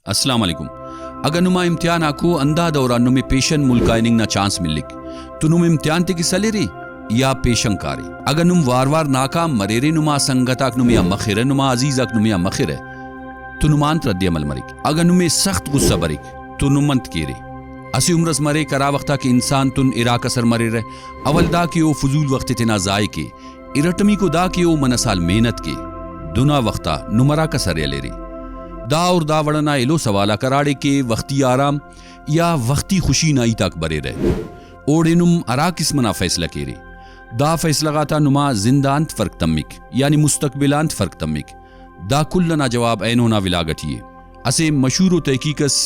अस्सलाम वालेकुम। अगर नुमा इम्तिहान आको अंदा दौरा नुमे पेशन मुल्काइनिंग ना चांस मिलिक तो नुम इम्तिहान ते की सलेरी या पेशंकारी अगर नुम वार वार नाकाम मरेरे नुमा संगताक नुमिया मखिर नुमा अजीजक नुमिया मखिर तो नुमांत रद्दी अमल मरिक अगर नुमे सख्त गुस्सा बरिक तो नुमंत कीरे असी उम्रस मरे करा वक्ता के इंसान तुन इराक असर मरे रहे अवल दा के ओ फजूल वक्त तना जाय के इरटमी को दा के ओ मनसाल मेहनत के दुना वक्ता नुमरा का सर लेरी दा और दा वड़ना एलो सवाला कराड़े के वक्ती आराम या वक्ती खुशी नाई तक बरे रहे ओड़े नुम अरा किस्मना फैसला केरे दा फैसला गाता नुमा जिंदांत फर्क तम्मिक यानी मुस्तकबिलांत फर्क तम्मिक दा कुल्लना जवाब ऐनोना विलागटिए असे मशहूर तहकीकस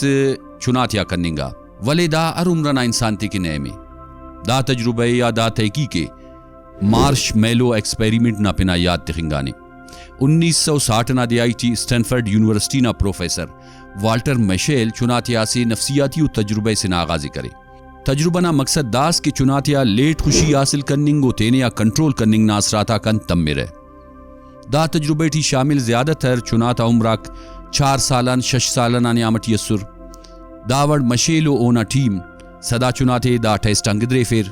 चुनातिया कन्निंगा वले दा अरुमरना इंसान ती की नए में दा तजुर्बे या दा तहकीके मार्श मेलो एक्सपेरिमेंट ना पिना याद तिखिंगाने 1960 ना दियाई थी स्टैनफोर्ड यूनिवर्सिटी ना प्रोफेसर वाल्टर मिशेल चुनातिया से नफ्सियाती तजुर्बे से नागाजी करे तजुर्बा ना मकसद दास के चुनातिया लेट खुशी हासिल करनिंग तेने या कंट्रोल करनिंग ना असराता कन तम में रहे दा तजुर्बे ठी शामिल ज्यादातर चुनाता उम्राक 4 सालन 6 सालन नियामत यसुर दावड़ मशेलो ओना टीम सदा चुनाते दा टेस्ट अंगद्रे फिर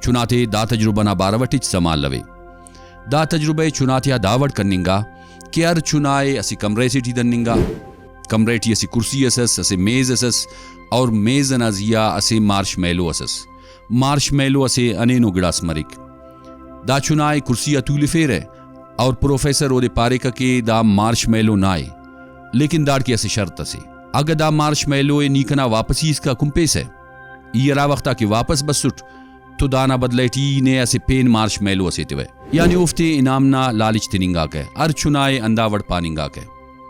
चुनाते दा तजुर्बा ना बारवटिच समाल लवे दा तजुर्बे चुनातिया दावड़ करनिंगा कि अर चुनाए असी कमरे से टी दनिंगा कमरे टी असी कुर्सी असस असे मेज असस और मेज नजिया असे मार्श मेलो असे अनेनो गिड़ास मरिक दा चुनाए कुर्सी अतूल फेर और प्रोफेसर ओदे पारे का के दा मार्श मेलो नाए लेकिन दाड़ की असे शर्त असे अगर दा मार्श मेलो ए नीकना वापसी इसका कुंपेस है ये वक्ता की वापस बसुट तो दाना बदलेटी ने ऐसे पेन मार्श मेलो असे तिवे यानी उफ्ते इनामना लालिच तिनिंगा के अर चुनाए अंदावड़ पानिंगा के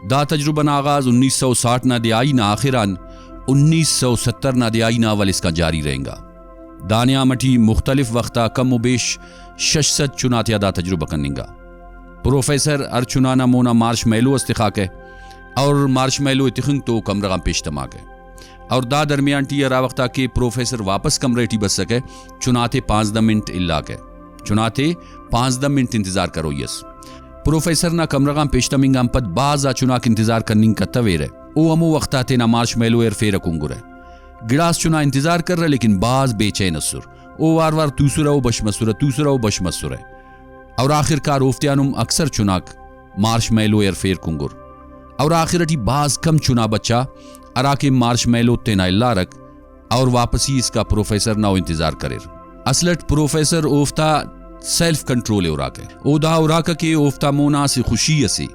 दा तजुर्बा ना आगाज 1960 ना दियाई ना आखिरान 1970 ना दियाई ना अवल इसका जारी रहेगा दानिया मठी मुख्तलिफ वक्ता कम बेश 600 चुनातिया दा तजुर्बा करनिंगा प्रोफेसर अर चुनाना मोना मार्श मेलो अस्तिखा के और मार्श मेलो इतिखंग तो कमरगा पेश तमा के और दा दरमियान टी अरा वक्ता के प्रोफेसर वापस कमरे टी बस सके चुनाते 5 मिनट इल्ला के चुनाते 5 मिनट इंतजार करो यस प्रोफेसर ना कमरगा पेश तमिंगाम पद बाजा चुना के इंतजार करने का तवेर ओ अमो वक्ता ते ना मार्श मेलो एर फेर कुंगुर गिड़ास चुना इंतजार कर रहे लेकिन बाज बेचैन असुर ओ वार वार तूसुरा बशमसुर और आखिरकार ओफ्तियानुम अक्सर चुनाक मार्श मेलो एर फेर कुंगुर और आखिरटी बाज कम चुना बच्चा अरा के मार्श मेलो तेना इल्ला रख और वापसी इसका प्रोफेसर ना इंतजार करे असलट प्रोफेसर ओफ्ता सेल्फ कंट्रोल उराके ओ दा उराका के ओफ्ता मोना से खुशी असी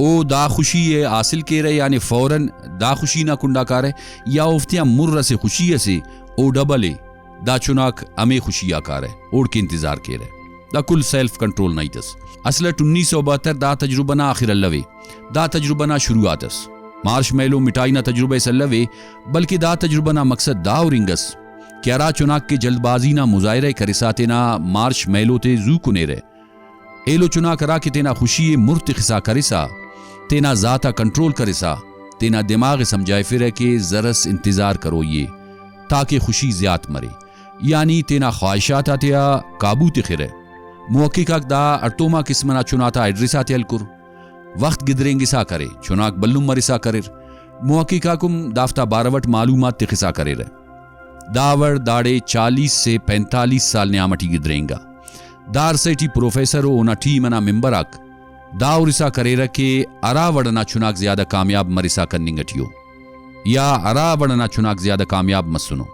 ओ दा खुशी ये हासिल के रहे यानी फौरन दा खुशी ना कुंडा कारे या ओफ्तिया मुर्र से खुशी असी ओ डबले दा चुनाक अमे खुशी आकारे ओढ़ के इंतजार के रहे दा कुल सेल्फ कंट्रोल नहीं तस असलट 1972 दा तजुर्बा ना आखिर अल्लवे दा तजुर्बा ना शुरुआतस मार्श मेलो मिटाई ना तजुर्बे सल्लवे बल्कि दा तजुर्बा ना मकसद दा उरिंगस क्यारा चुनाक के जल्दबाजी ना मुजाहिरे करिसाते ना मार्श मेलो ते जू कुनेरे एलो चुना करा के तेना खुशी मुर्त खिसा करिसा तेना जाता कंट्रोल करिसा तेना दिमाग समझाए फिर के जरस इंतजार करो ये ताकि खुशी ज्यात मरे यानी तेना ख्वाहिशात आतिया काबू तिखिरे मुहक्किक दा अर्तोमा किस्मना चुनाता एड्रिसा तेलकुर वक्त गिदरेंगे सा करे चुनाक बल्लुम मरिसा करे मुहक्किकाकुम दाफ्ता बारवट मालूमात तिखिसा करे दावड़ दाड़े 40 से 45 साल न्यामटी गिदरेंगा दार सेठी प्रोफेसर ओना टी मना मिंबराक दाउरिसा करे के अरा वड़ना चुनाक ज्यादा कामयाब मरिसा कन्निंगटियो या अरा वड़ना चुनाक ज्यादा कामयाब मसुनो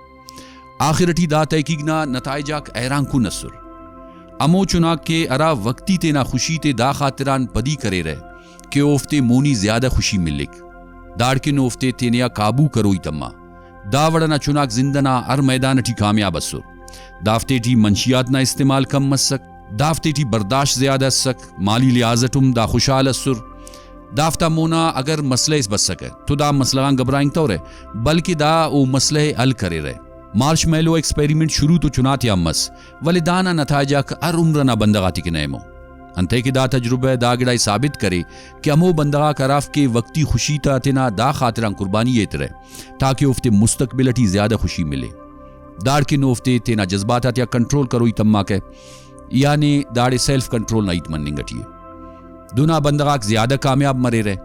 आखिरटी दा तहकीकना नताइजाक ऐरांकु नसुर अमो चुनाक के अरा वक्ती तेना खुशी ते दा खातिरान पदी करे रहे कि ओफ्ते मोनी ज्यादा खुशी मिलिक दाड़ के नोफ्ते तेनिया काबू करोई तम्मा दावड़ना चुनाक जिंदना अर मैदान टी कामयाब असुर दाफ्ते टी मंशियात ना इस्तेमाल कम मसक दाफ्ते टी बर्दाश्त ज्यादा सक माली लिहाजतुम दा खुशाल असुर दाफ्ता मोना अगर मसले इस बस सके तो दा मसला घबराइंग तो रहे बल्कि दा ओ मसले हल करे रहे मार्श मेलो एक्सपेरिमेंट शुरू तो चुनात अम्मस वले दाना नताइजा अर उम्र ना बंदगाती के नएमो अंते की दा तजुर्बे दा गिड़ाई साबित करे कि अमो बंदगा कराफ के वक्ती खुशी तातिना दा खातिरा कुर्बानी ये तरह ताकि उफ्ते मुस्तकबिलटी ज्यादा खुशी मिले दाड़ के नोफ्ते तेना जज्बात या कंट्रोल करो तम्मा के यानी दाड़े सेल्फ कंट्रोल नाइत मननिंगटिए दुना बंदगाक ज्यादा कामयाब मरे रहे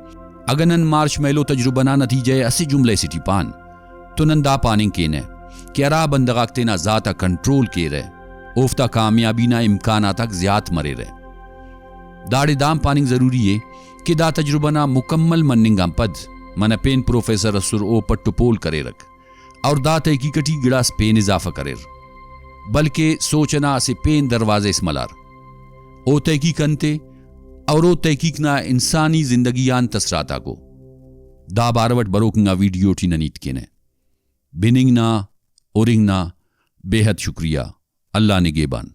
اگنن مارش میلو تجربنا نتیجہ اسی جملے سٹی پان تو نندا پاننگ کینے کہ ارا بندگاک تینا ذاتا کنٹرول کی رہے اوفتا کامیابی نا امکانات تک زیاد مرے رہے داڑے دام پاننگ ضروری ہے کہ دا تجربنا مکمل مننگام پد من پین پروفیسر اسر او پٹو پول کرے رکھ اور دا تحقیقٹی گڑاس پین اضافہ کرے بلکہ سوچنا سے پین دروازے اس ملار او تحقیق انتے اور او تحقیق نا انسانی زندگیان تسراتا کو دا باروٹ بروکنگا ویڈیو ٹی ننیت کینے بننگ نا اورنگ نا بے حد شکریہ اللہ نگہبان.